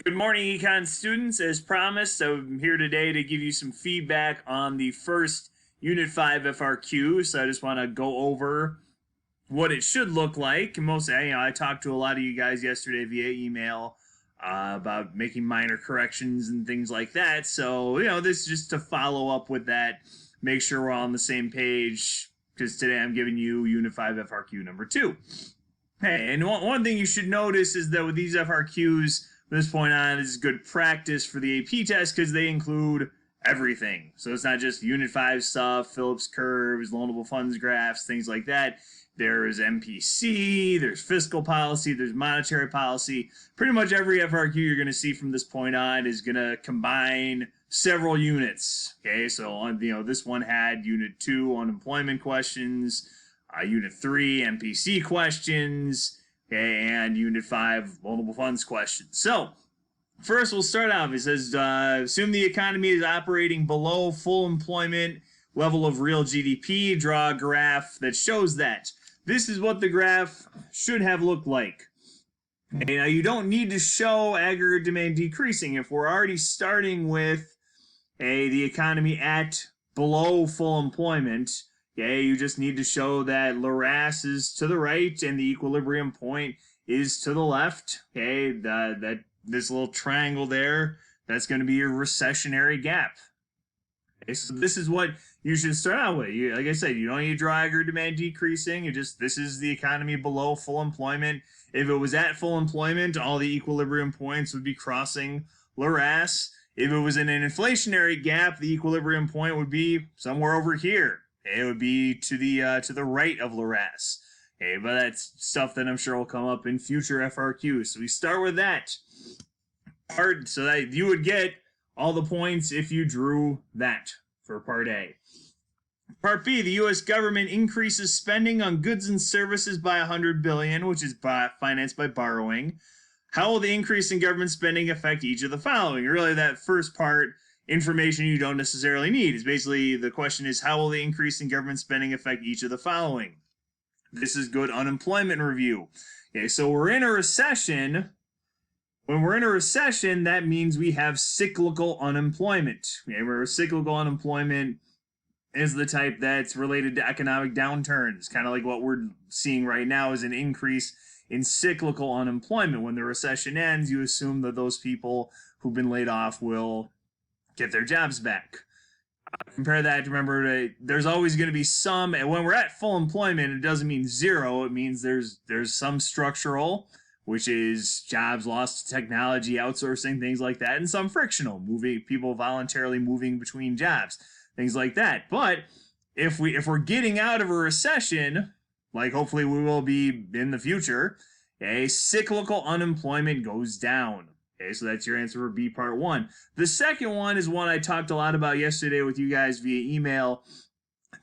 Good morning, Econ students. As promised, I'm here today to give you some feedback on the first Unit 5 FRQ. So I just want to go over what it should look like. I talked to a lot of you guys yesterday via email about making minor corrections and things like that. So, this is just to follow up with that, make sure we're all on the same page, because today I'm giving you Unit 5 FRQ number 2. Hey, and one thing you should notice is that with these FRQs, from this point on, is good practice for the AP test because they include everything. So it's not just Unit 5 stuff, Phillips curves, loanable funds graphs, things like that. There's MPC, there's fiscal policy, there's monetary policy. Pretty much every FRQ you're going to see from this point on is going to combine several units. Okay, so this one had Unit 2 unemployment questions, Unit 3 MPC questions, and Unit 5 loanable funds questions. So first we'll start off. It says, assume the economy is operating below full employment level of real GDP. Draw a graph that shows that. This is what the graph should have looked like. Okay, now you don't need to show aggregate demand decreasing. If we're already starting with the economy at below full employment, okay, you just need to show that Laras is to the right and the equilibrium point is to the left. Okay, that this little triangle there, that's going to be your recessionary gap. Okay, so this is what you should start out with. Like I said, you don't need to draw aggregate demand decreasing. This is the economy below full employment. If it was at full employment, all the equilibrium points would be crossing Laras. If it was in an inflationary gap, the equilibrium point would be somewhere over here. It would be to the right of Laras. Okay, but that's stuff that I'm sure will come up in future FRQs. So we start with that part, so that you would get all the points if you drew that for Part A. Part B, the U.S. government increases spending on goods and services by $100 billion, which is financed by borrowing. How will the increase in government spending affect each of the following? Really, that first part, information you don't necessarily need, is basically the question is, how will the increase in government spending affect each of the following? This is good unemployment review. Okay, so we're in a recession. When we're in a recession, that means we have cyclical unemployment. Okay, where cyclical unemployment is the type that's related to economic downturns. Kind of like what we're seeing right now is an increase in cyclical unemployment. When the recession ends, you assume that those people who've been laid off will get their jobs back. Compare that, remember, there's always going to be some, and when we're at full employment, it doesn't mean zero. It means there's some structural, which is jobs lost to technology, outsourcing, things like that, and some frictional, people voluntarily moving between jobs, things like that. But if we're getting out of a recession, like hopefully we will be in the future, cyclical unemployment goes down. Okay, so that's your answer for B part 1. The second one is one I talked a lot about yesterday with you guys via email,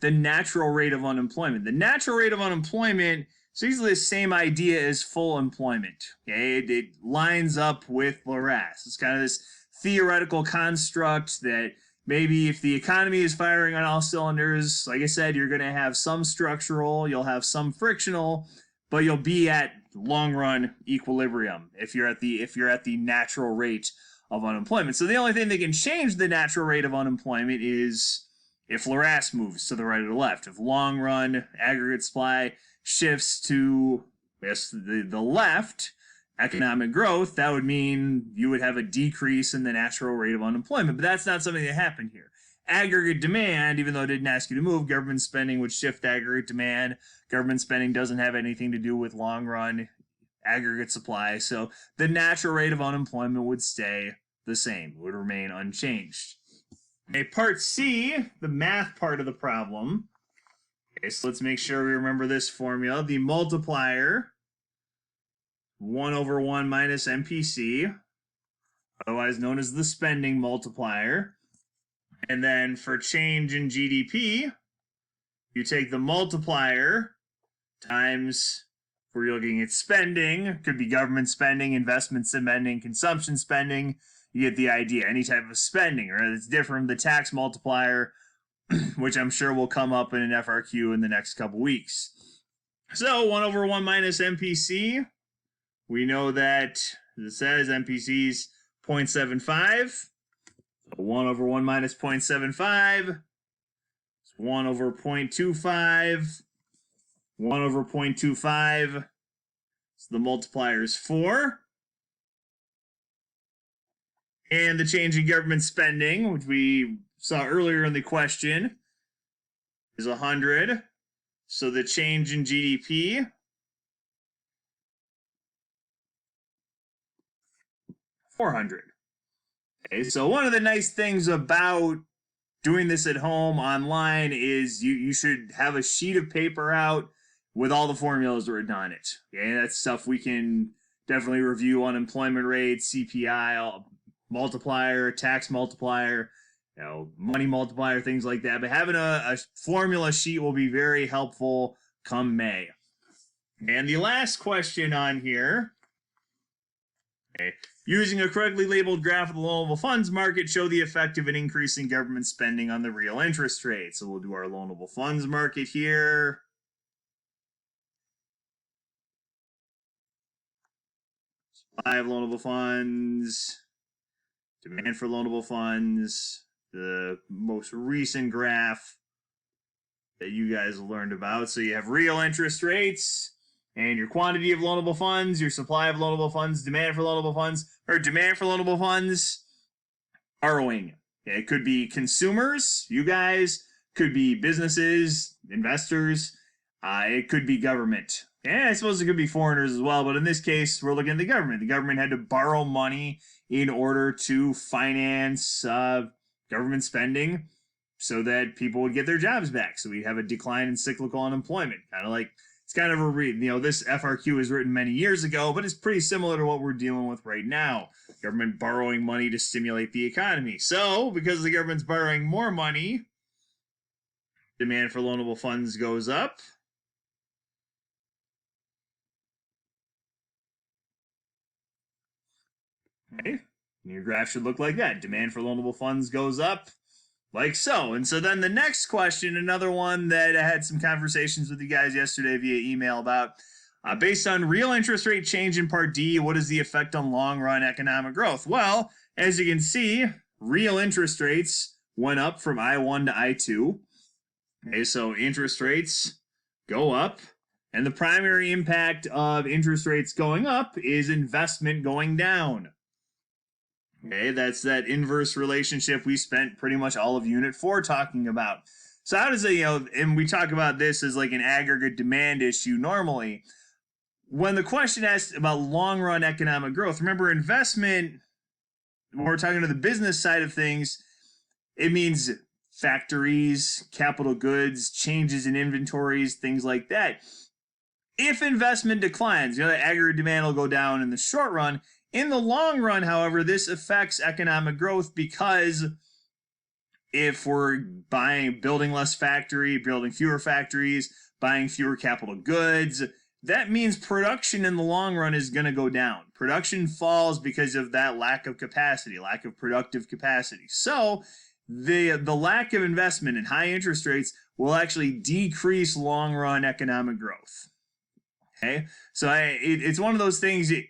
the natural rate of unemployment. The natural rate of unemployment is usually the same idea as full employment. Okay, it lines up with Laras. It's kind of this theoretical construct that maybe if the economy is firing on all cylinders, like I said, you're going to have some structural, you'll have some frictional, but you'll be at long run equilibrium if you're at the natural rate of unemployment. So the only thing that can change the natural rate of unemployment is if Laras moves to the right or the left. If long run aggregate supply shifts to the left, economic growth, that would mean you would have a decrease in the natural rate of unemployment. But that's not something that happened here. Aggregate demand, even though it didn't ask you to move, government spending would shift aggregate demand. Government spending doesn't have anything to do with long run aggregate supply. So the natural rate of unemployment would stay the same, would remain unchanged. Okay, part C, the math part of the problem. Okay, so let's make sure we remember this formula. The multiplier, 1 over 1 minus MPC, otherwise known as the spending multiplier. And then for change in GDP, you take the multiplier times, if we're looking at spending, it could be government spending, investment spending, consumption spending. You get the idea, any type of spending, right? It's different from the tax multiplier, which I'm sure will come up in an FRQ in the next couple weeks. So 1 over 1 minus MPC, we know that, as it says, MPC's 0.75. So 1 over 1 minus 0.75 is 1 over 0.25. 1 over 0.25. So the multiplier is 4. And the change in government spending, which we saw earlier in the question, is 100. So the change in GDP, 400. Okay, so one of the nice things about doing this at home online is you should have a sheet of paper out with all the formulas written on it. Okay, that's stuff we can definitely review: unemployment rate, CPI, multiplier, tax multiplier, money multiplier, things like that. But having a formula sheet will be very helpful come May. And the last question on here, okay, using a correctly labeled graph of the loanable funds market, show the effect of an increase in government spending on the real interest rate. So we'll do our loanable funds market here. Supply of loanable funds, demand for loanable funds, the most recent graph that you guys learned about. So you have real interest rates and your quantity of loanable funds, your supply of loanable funds, demand for loanable funds, or demand for loanable funds, borrowing. Okay, it could be consumers, you guys, could be businesses, investors, it could be government. And I suppose it could be foreigners as well, but in this case, we're looking at the government. The government had to borrow money in order to finance government spending so that people would get their jobs back. So we'd have a decline in cyclical unemployment. It's kind of a this FRQ was written many years ago, but it's pretty similar to what we're dealing with right now. Government borrowing money to stimulate the economy. So because the government's borrowing more money, demand for loanable funds goes up. Okay, and your graph should look like that. Demand for loanable funds goes up, like so. And so then the next question, another one that I had some conversations with you guys yesterday via email about, based on real interest rate change in Part D, what is the effect on long-run economic growth? Well, as you can see, real interest rates went up from I1 to I2. Okay, so interest rates go up, and the primary impact of interest rates going up is investment going down. Okay, that's that inverse relationship we spent pretty much all of Unit 4 talking about. So how does it, and we talk about this as like an aggregate demand issue normally. When the question asks about long-run economic growth, remember investment, when we're talking to the business side of things, it means factories, capital goods, changes in inventories, things like that. If investment declines, the aggregate demand will go down in the short run. In the long run, however, this affects economic growth because if we're building less building fewer factories, buying fewer capital goods, that means production in the long run is going to go down. Production falls because of that lack of capacity, lack of productive capacity. So the lack of investment and high interest rates will actually decrease long-run economic growth. Okay, so it's one of those things. If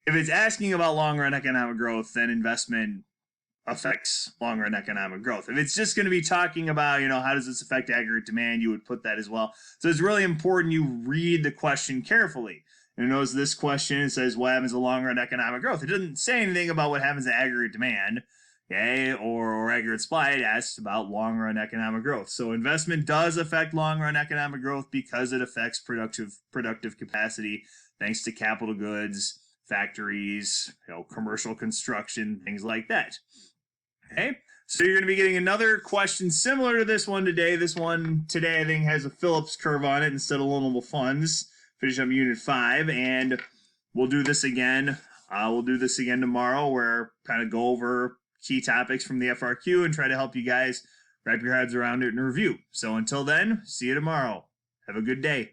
it's asking about long-run economic growth, then investment affects long-run economic growth. If it's just going to be talking about, how does this affect aggregate demand, you would put that as well. So it's really important you read the question carefully. And notice this question, it says, what happens to long-run economic growth? It doesn't say anything about what happens to aggregate demand, okay, or aggregate supply. It asks about long-run economic growth. So investment does affect long-run economic growth because it affects productive capacity, thanks to capital goods, factories, commercial construction, things like that. Okay, so you're going to be getting another question similar to this one today. This one today, I think, has a Phillips curve on it instead of loanable funds. Finish up Unit 5, and we'll do this again. We'll do this again tomorrow, where kind of go over key topics from the FRQ and try to help you guys wrap your heads around it and review. So until then, see you tomorrow. Have a good day.